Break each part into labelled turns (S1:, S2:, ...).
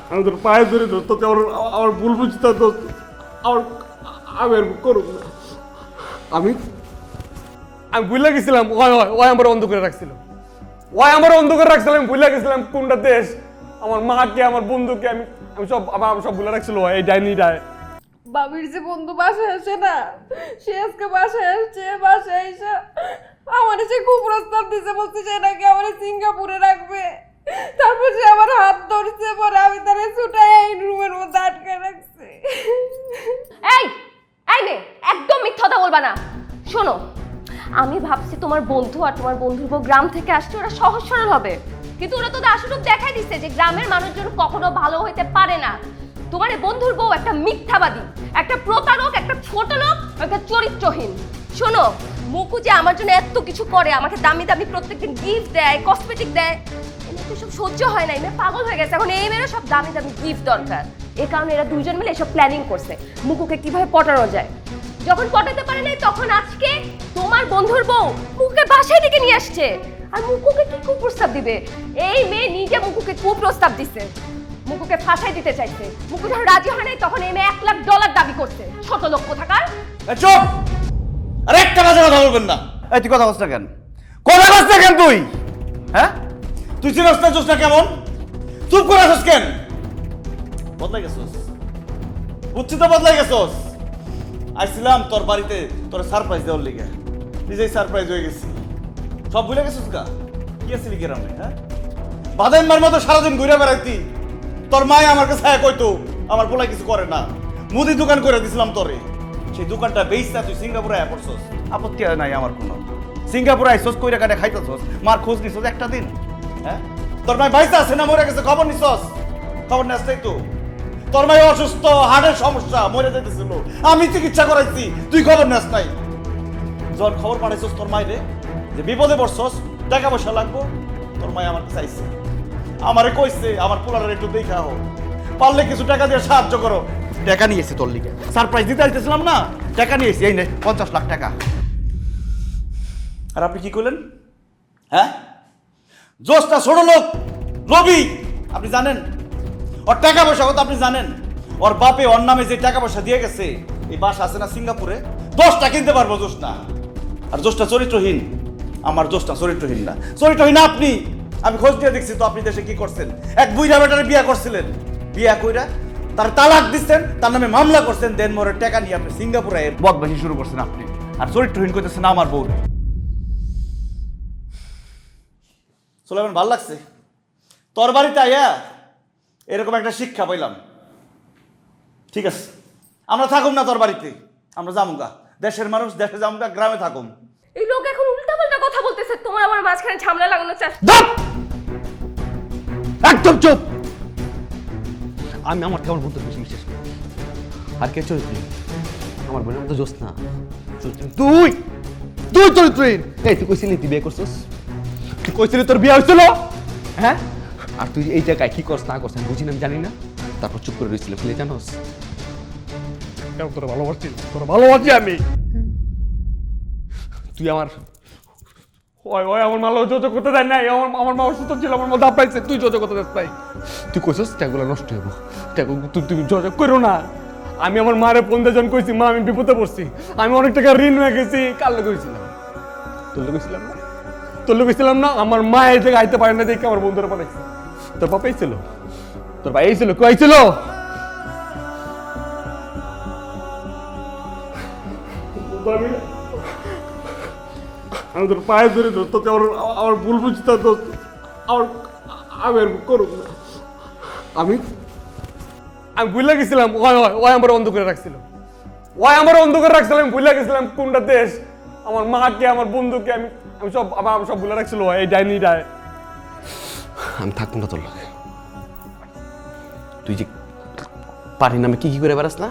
S1: আমি তোর পায়ে ধরে দোস্ত, তুই আমার ভুল বুঝতে দোস্ত, আমার আমি আর করুক না। আমি ভুলে গেছিলাম, ওই আমার অন্ধ করে রাখছিল, ওই আমার অন্ধ করে রাখছিল। আমি ভুলে গেছিলাম কোনটা দেশ, আমার মাকে, আমার বন্ধুকে, আমি সব ভুলে রাখছিল এই ডাইনিটায়।
S2: বাবির যে বন্ধু বাসায় আসে না, সে আজকে বাসায় আসছে, বাসায় এসে আমার সে খুব প্রস্তাব দিছে, বলছে সে নাকি আমার সিঙ্গাপুরে রাখবে। তারপর সে আমার হাত ধরছে, পরে আমি তারে ছুটাই এই রুমের মধ্যে আটকে রাখছি।
S3: এই এই নে, একদম মিথ্যা কথা বলবা না। শোনো, আমি ভাবছি তোমার বন্ধু আর তোমার বন্ধুর বউ গ্রাম থেকে আসছে, ওরা সহজ সরল হবে, কিন্তু ওরা তো আসলে দেখাই দিচ্ছে যে গ্রামের মানুষজন কখনো ভালো হইতে পারে না। তোমার এই বন্ধুর বউ একটা মিথ্যাবাদী, একটা প্রতারক, একটা ছোট লোক, একটা চরিত্রহীন। শোনো, মুকু যে আমার জন্য এত কিছু করে, আমাকে দামি দামি প্রত্যেকদিন গিফট দেয়, কসমেটিক দেয়, এমনি তো সব সহ্য হয় না, মেয়ে পাগল হয়ে গেছে। এখন এই মেয়েরও সব দামি দামি গিফট দরকার। এই কারণে এরা দুইজন মিলে এসব প্ল্যানিং করছে মুকুকে কিভাবে পটানো যায়। যখন পটাতে পারে নাই, তখন আজকে তোমার বন্ধুর বউ মুকুকে বাসায় ডেকে নিয়ে আসছে। আর মুকুকে কি কুপ্রস্তাব দিবে? এই মেয়ে নিজে মুকুকে কুপ্রস্তাব দিছে, মুকুকে ফাঁসাই দিতে চাইছে। মুকু যখন রাজি হয় নাই, তখন এই মেয়ে $1,00,000 দাবি করছে। ছোট লোক কোথাকার।
S4: চুপ! আর একটা বাজে কথা বলবেন না।
S5: এই তুই কথা বলছ না কেন? কথা বলছ না কেন তুই? হ্যাঁ,
S4: তুই চিনস না জোস না কেমন? চুপ করে আছিস কেন? বদলাই গেছস, বুঝছি তো বদলাই গেছস। আইছিলাম তোর বাড়িতে তোর সারপ্রাইজ দেওয়ার লিগে, নিজেই সারপ্রাইজ হয়ে গেছি। সব ভুলে গেছিস গা? কি আসছিলি গ্রামে? হ্যাঁ, বাদাইমার মতো সারাদিন ঘুরে বেড়াইতি। তোর মায় আমার কাছে কইতো আমার পোলা কিছু করে না, মুদি দোকান করে দিছিলাম তোরে। সেই দোকানটা বেচতা তুই সিঙ্গাপুরে আয়া পড়ছস।
S5: আপত্তি নাই আমার কোনো। সিঙ্গাপুর আইসস, কইরা কাটে খাইতেছস, মার খোঁজ নিছস একটা দিন?
S4: হ্যাঁ, তোর মাই বাইসা আছে না মরে গেছে খবর নিছস? খবর নেস নাই তো? তোর মাই অসুস্থ, হার্টের সমস্যা, মরে যেতেছিল, আমি চিকিৎসা করাইছি, তুই খবর নেস নাই? যখন খবর পাঠাইছস তোর মাইরে যে বিপদে পড়ছস, টাকা পয়সা লাগবো, তোর মাই আমার কাছে আইছে, আমারে কইছে আমার পোলারের একটু দেখা হোক, পারলে কিছু টাকা দিয়ে সাহায্য করো।
S5: টাকা নিয়েছি তোর লিগে, সারপ্রাইজ দিতে আইতেছিলাম না, টাকা নিয়েছি। এই নে 50 লাখ টাকা।
S4: আর আপনি কি করলেন? হ্যাঁ, জোসটা ছোট লোক রবি, আপনি জানেন ওর টাকা পয়সা কথা? আপনি জানেন ওর বাপে ওর নামে যে টাকা পয়সা দিয়ে গেছে, এই বাসা আছে না সিঙ্গাপুরে, 10টা কিনতে পারবো জোস না। আর জোসটা চরিত্রহীন, আমার জোসটা চরিত্রহীন না, চরিত্রহীন আপনি। আমি খোঁজ দিয়ে দেখছি তো আপনি দেশে কি করছেন। এক বুইরা বেটারে বিয়া করছিলেন, বিয়া কইরা তার তালাক দিচ্ছেন, তার নামে মামলা করছেন, দেন মোরের টাকা নিয়ে আপনি সিঙ্গাপুরে
S5: বদমাশি শুরু করছেন আপনি, আর চরিত্রহীন কইতেছেন আমার বউ।
S4: সুলাইমান, ভাল লাগছে তোর বাড়িতে আইয়া এরকম একটা শিক্ষা পাইলাম। ঠিক আছে, আমরা থাকুম না তোর বাড়িতে, আমরা যামুগা, দেশের মানুষ দেশে যামুগা, গ্রামে থাকুম।
S3: এই লোক এখন উল্টাপাল্টা কথা বলতেছে, তোমার আমার মাঝখানে ঝামেলা লাগানো চাস।
S1: একদম চুপ! আমি আমার কেমন বন্ধু বেশি বিশ্বাস করি। আর কে চরিত্রহীন? আমার বোনের মতো জোস না চরিত্রহীন তুই, তুই চরিত্রহীন। এই তুই কইছিলি তুই বিয়ে করছিস, তুই কইছিলি তোর বিয়ে হয়েছিল, হ্যাঁ? আর তুই এই জায়গায় কি করছ না করছ আমি বুঝি না, আমি জানি না। তারপর চুপ করে রয়েছিল, ফেলে জানোস কেন? তোরা ভালোবাসছি, তোরা ভালোবাসি আমি। তুই আমার ওই ওই আমার মালো যোজো করতে দেয় নাই, আমার মা অসুস্থ ছিল, আমার মধ্যে পাইছে, তুই যোজো করতে দেখ পাই। তুই কইছিস ট্যাগুলো নষ্ট হইব, তুমি যোজো করো না। আমি আমার মারে ফোন দিয়ে যখন কইছি মা আমি বিপদে পড়ছি, আমি অনেক টাকা ঋণ হয়ে গেছি, কার লোক হয়েছিলাম? তোর লোক হয়েছিলাম না? তোর লোক হয়েছিলাম না? আমার মা এই জায়গায় আইতে পারে না দেখে আমার বন্ধুরা পাঠাইছে। তোর বাবা এই ছিল, তোর ভাই এই ছিল, কই ছিল? আমি তোর পায়ে ধরে দোস্ত, আমার ভুল বুঝতে দোস্ত, আমি আর করুক না। আমি ভুলে গেছিলাম ওই আমার অন্ধ করে রাখছিল, ওই আমার অন্ধ করে রাখছিল। আমি ভুলে গেছিলাম কোনটা দেশ, আমার মাকে, আমার বন্ধুকে, আমি সব ভুলে রাখছিল এই ডাইনিটায়।
S6: আমি থাকবো না তোর লাগে। তুই যে পারি নামে কি করে বেড়াস না,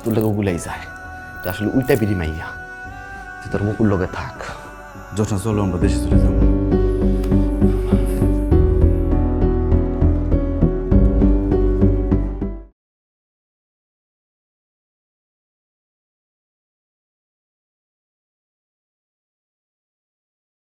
S6: তোর লোক ওগুলাই যায়। তুই আসলে উল্টা বিড়ি মাইয়া, তুই তোর মুকুর লোকে থাক।
S5: যথা চলো আমরা দেশে চলে যাবো।